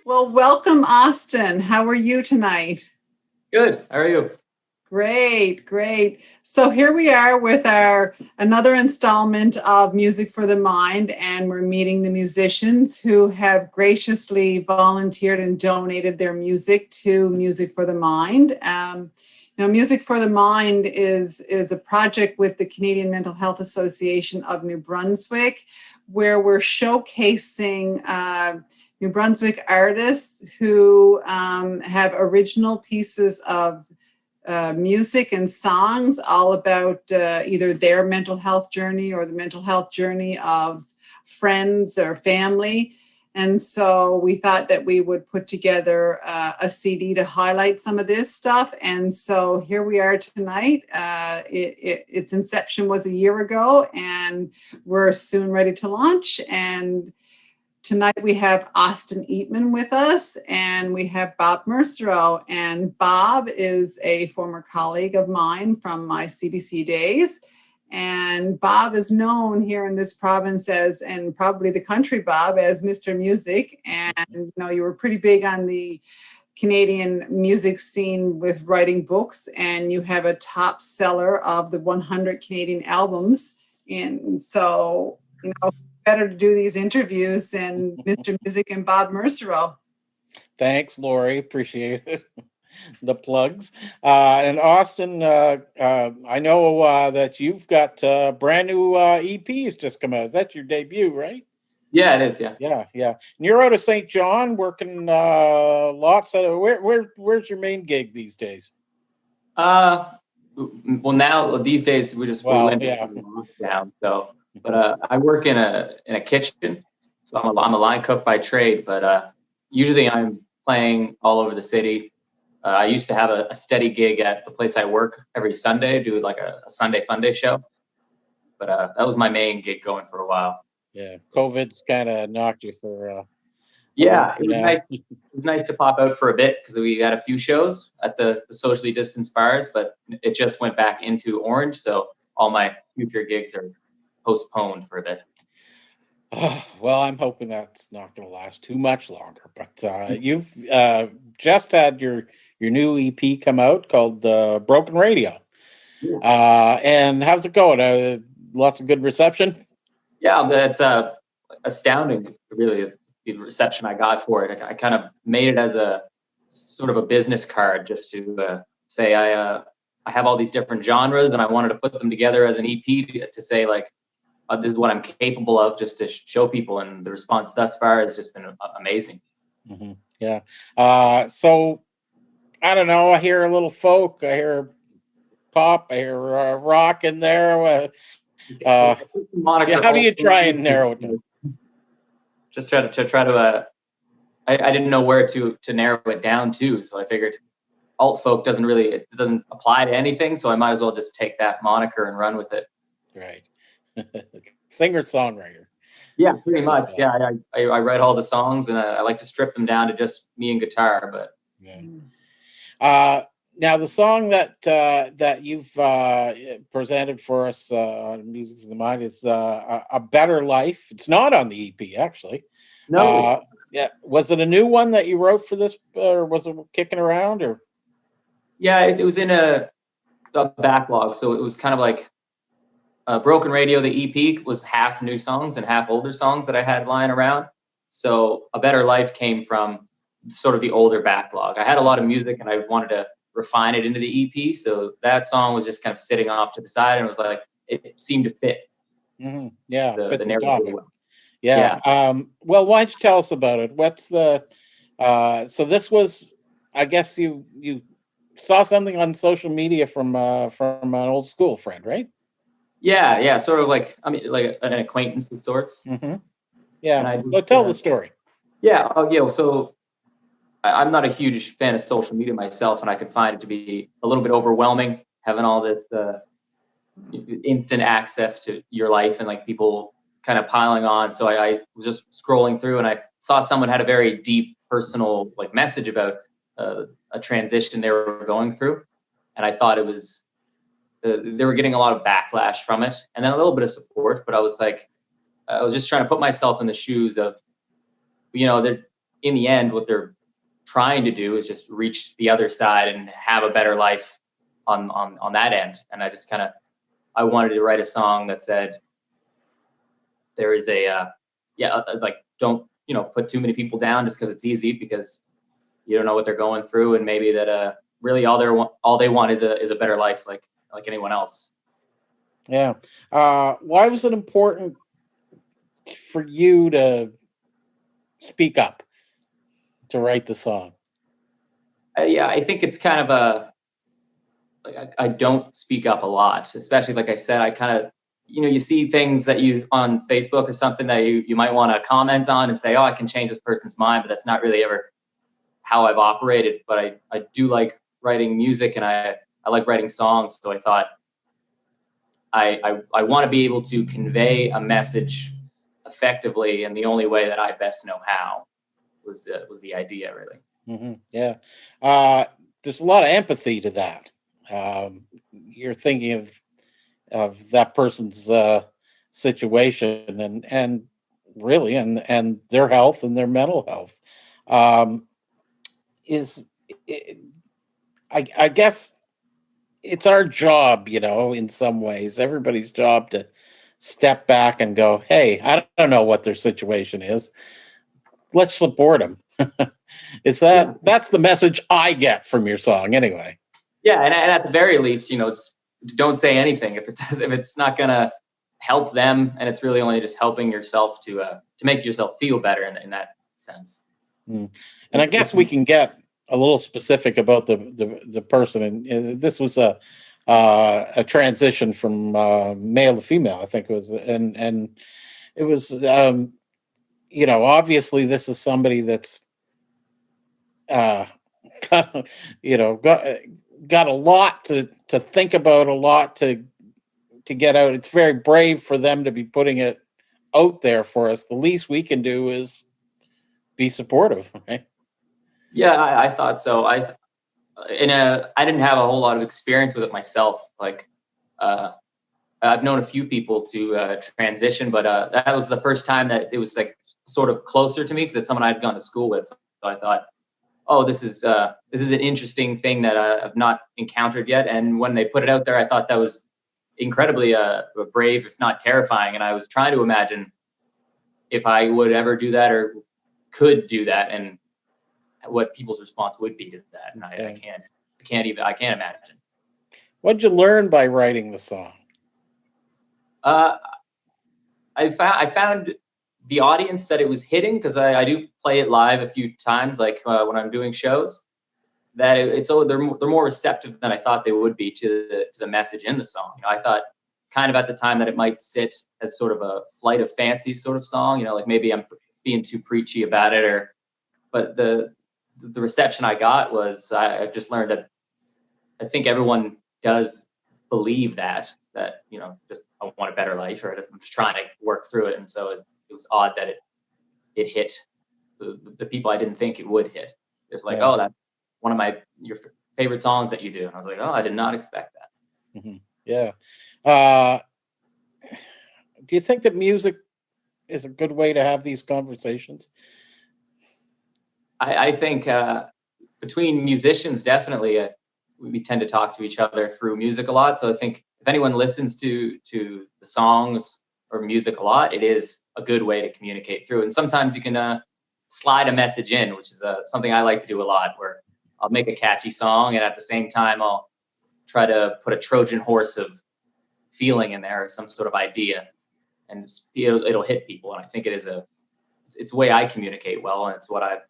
Well, welcome, Austin. How are you tonight? Good. How are you? Great, great. So here we are with our another installment of Music for the Mind, and we're meeting the musicians who have graciously volunteered and donated their music to Music for the Mind. Music for the Mind is a project with the Canadian Mental Health Association of New Brunswick, where we're showcasing New Brunswick artists who have original pieces of music and songs all about either their mental health journey or the mental health journey of friends or family. And so we thought that we would put together a CD to highlight some of this stuff. And so here we are tonight. Its inception was a year ago, and we're soon ready to launch. And tonight we have Austin Eatman with us, and we have Bob Mersereau. And Bob is a former colleague of mine from my CBC days. And Bob is known here in this province as, and probably the country, Bob, as Mr. Music. And you were pretty big on the Canadian music scene with writing books, and you have a top seller of the 100 Canadian albums. And so, better to do these interviews than Mr. Music and Bob Mersereau. Thanks, Lori. Appreciate it. The plugs. And Austin, I know that you've got brand new EPs just come out. Is that your debut, right? Yeah, it is. Yeah. Yeah. And you're out of St. John working lots of. Where's your main gig these days? Well, now these days we went lockdown. So, but I work in a kitchen, so I'm a line cook by trade. But usually I'm playing all over the city. I used to have a steady gig at the place I work every Sunday, do like a Sunday Fun Day show. But that was my main gig going for a while. Yeah, COVID's kind of knocked you for. Yeah, it was nice. It was nice to pop out for a bit because we had a few shows at the socially distanced bars, but it just went back into orange. So all my future gigs are postponed for a bit. Well, I'm hoping that's not going to last too much longer. But you've just had your new EP come out called Broken Radio. Yeah. And how's it going? Lots of good reception? Yeah, that's astounding, really, the reception I got for it. I kind of made it as a sort of a business card just to say I have all these different genres and I wanted to put them together as an EP to say, like, this is what I'm capable of, just to show people. And the response thus far has just been amazing. Mm-hmm. Yeah. So, I don't know. I hear a little folk. I hear pop. I hear rock in there. How do you try and narrow it down? Just try to. I didn't know where to narrow it down to, so I figured alt folk doesn't apply to anything, so I might as well just take that moniker and run with it. Right. Singer-songwriter. Yeah, pretty much. Yeah, I write all the songs, and I like to strip them down to just me and guitar. But yeah. Now the song that you've presented for us on Music for the Mind is "A Better Life." It's not on the EP, actually. No. Yeah. Was it a new one that you wrote for this, or was it kicking around? Or yeah, it was in a backlog, so it was kind of like. Broken Radio, the EP, was half new songs and half older songs that I had lying around. So A Better Life came from sort of the older backlog. I had a lot of music and I wanted to refine it into the EP. So that song was just kind of sitting off to the side and it was like, it seemed to fit. Mm-hmm. Yeah, fit the narrative well. Yeah. Well, why don't you tell us about it? What's the, so this was, I guess you saw something on social media from an old school friend, right? Yeah, sort of like like an acquaintance of sorts. Mm-hmm. Yeah, so tell the story. Yeah, so I'm not a huge fan of social media myself, and I could find it to be a little bit overwhelming, having all this instant access to your life and like people kind of piling on. So I was just scrolling through, and I saw someone had a very deep personal like message about a transition they were going through, and I thought it was. They were getting a lot of backlash from it and then a little bit of support, but I was just trying to put myself in the shoes of, in the end, what they're trying to do is just reach the other side and have a better life on that end. And I just kind of, I wanted to write a song that said, there is like, don't, put too many people down just because it's easy, because you don't know what they're going through, and maybe that really all they want is a better life, like anyone else. Yeah. Why was it important for you to speak up, to write the song? Yeah, I think it's kind of I don't speak up a lot, especially, like I said, I kind of, you see things that you on Facebook or something that you might want to comment on and say, oh, I can change this person's mind, but that's not really ever how I've operated. But I do like writing music, and I like writing songs. So I thought I want to be able to convey a message effectively, and the only way that I best know how was the idea, really. Mm-hmm. Yeah. There's a lot of empathy to that. You're thinking of that person's situation, and really, and their health and their mental health. Is it, I guess it's our job, in some ways, everybody's job, to step back and go, hey, I don't know what their situation is. Let's support them. That's the message I get from your song anyway. Yeah, and at the very least, just don't say anything if it's not gonna help them, and it's really only just helping yourself to make yourself feel better in that sense. Mm. And I guess we can get a little specific about the person. And this was a transition from male to female, I think it was, and it was obviously this is somebody that's uh, got a lot to think about, a lot to get out. It's very brave for them to be putting it out there for us. The least we can do is be supportive, right? Yeah, I thought so. I didn't have a whole lot of experience with it myself. Like, I've known a few people to transition, but that was the first time that it was like sort of closer to me, because it's someone I'd gone to school with. So I thought, oh, this is an interesting thing that I've not encountered yet. And when they put it out there, I thought that was incredibly brave, if not terrifying. And I was trying to imagine if I would ever do that or could do that, and what people's response would be to that. And I can't imagine. What'd you learn by writing the song? Uh, I found the audience that it was hitting, because I do play it live a few times, like when I'm doing shows, that they're more receptive than I thought they would be to the message in the song. I thought kind of at the time that it might sit as sort of a Flight of Fancy sort of song, like maybe I'm being too preachy about it, but the reception I got was, I've just learned that I think everyone does believe that just I want a better life, or I'm just trying to work through it. And so it was odd that it hit the people I didn't think it would hit. It's like, oh, that's one of your favorite songs that you do. And I was like, oh, I did not expect that. Mm-hmm. Yeah. Do you think that music is a good way to have these conversations? I think between musicians, definitely, we tend to talk to each other through music a lot. So I think if anyone listens to the songs or music a lot, it is a good way to communicate through. And sometimes you can slide a message in, which is something I like to do a lot, where I'll make a catchy song, and at the same time I'll try to put a Trojan horse of feeling in there, or some sort of idea, and it'll hit people. And I think it's a way I communicate well, and it's what I've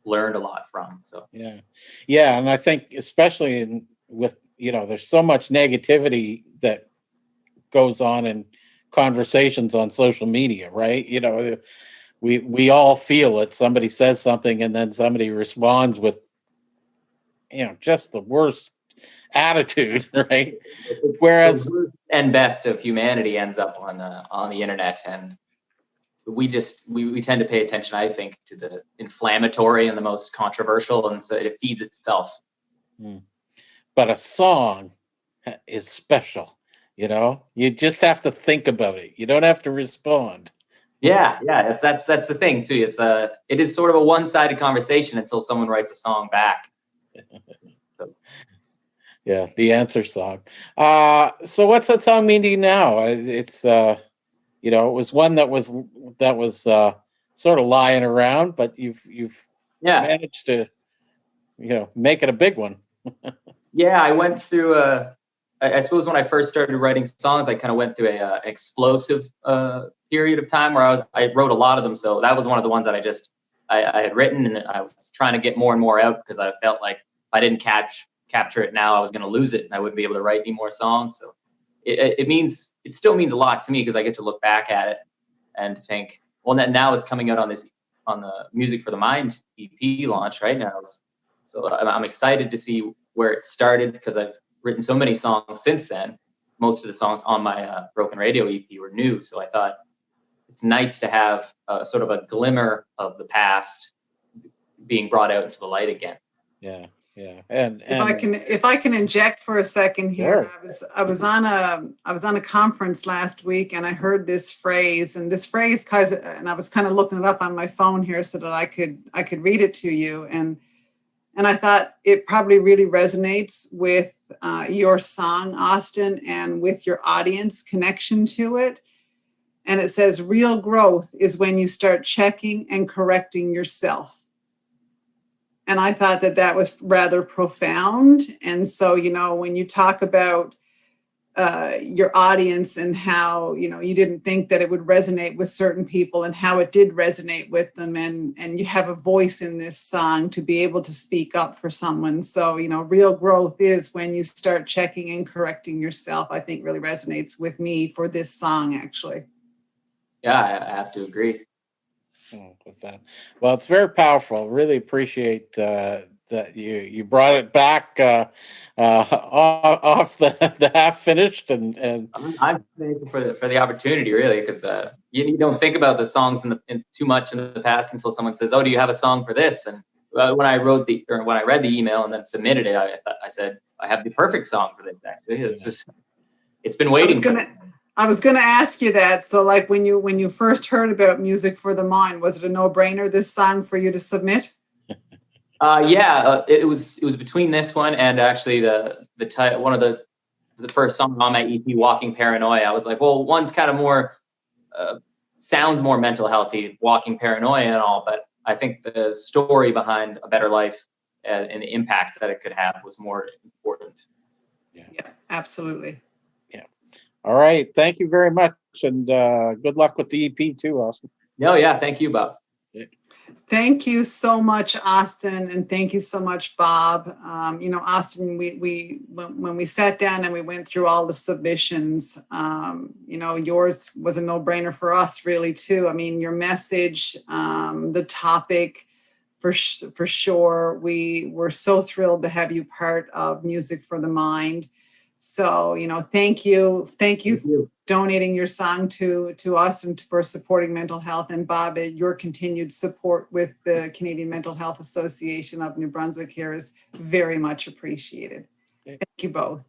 learned a lot from. So yeah, and I think especially with there's so much negativity that goes on in conversations on social media, right? We all feel it. Somebody says something, and then somebody responds with just the worst attitude, right? Whereas the worst and best of humanity ends up on the internet, and we tend to pay attention, I think, to the inflammatory and the most controversial, and so it feeds itself. But a song is special. You just have to think about it. You don't have to respond. Yeah, yeah, that's the thing too. It is sort of a one-sided conversation until someone writes a song back. So, Yeah, the answer song. So what's that song mean to you now? It's you know, it was one that was sort of lying around, but you've yeah, managed to, you know, make it a big one. yeah. I went through I suppose when I first started writing songs, I kind of went through an explosive period of time where I wrote a lot of them. So that was one of the ones that I had written, and I was trying to get more and more out because I felt like if I didn't capture it now, I was going to lose it and I wouldn't be able to write any more songs. So it still means a lot to me because I get to look back at it and think, well, now it's coming out on the Music for the Mind EP launch right now. So I'm excited to see where it started because I've written so many songs since then. Most of the songs on my Broken Radio EP were new, so I thought it's nice to have sort of a glimmer of the past being brought out into the light again. Yeah, yeah. And If I can inject for a second here, sure. I was on a conference last week and I heard this phrase, and I was kind of looking it up on my phone here so that I could read it to you, and I thought it probably really resonates with your song, Austin, and with your audience connection to it. And it says, real growth is when you start checking and correcting yourself. And I thought that was rather profound. And so, you know, when you talk about your audience and how, you know, you didn't think that it would resonate with certain people and how it did resonate with them, and you have a voice in this song to be able to speak up for someone. So, you know, real growth is when you start checking and correcting yourself. I think really resonates with me for this song, actually. Yeah, I have to agree. With that, well, it's very powerful. Really appreciate that you brought it back off the half finished and I'm thankful for the opportunity, really, because you don't think about the songs in too much in the past until someone says, "Oh, do you have a song for this?" And when I read the email and then submitted it, I said, "I have the perfect song for this." Actually, it's been waiting. I was gonna ask you that. So, like when you first heard about Music for the Mind, was it a no-brainer, this song, for you to submit? It was between this one and actually one of the first song on my EP, Walking Paranoia. I was like, well, one's kind of more sounds more mental healthy, Walking Paranoia and all, but I think the story behind A Better Life and the impact that it could have was more important. Yeah, absolutely. yeah. All right, thank you very much, and good luck with the EP too, Austin. No, yeah, thank you, Bob. Thank you so much, Austin, and thank you so much, Bob. You know, Austin, when we sat down and we went through all the submissions, you know, yours was a no-brainer for us, really, too. I mean, your message, the topic, for sure. We were so thrilled to have you part of Music for the Mind. So, you know, thank you for donating your song to us and for supporting mental health. And Bob, your continued support with the Canadian Mental Health Association of New Brunswick here is very much appreciated. Thank you both.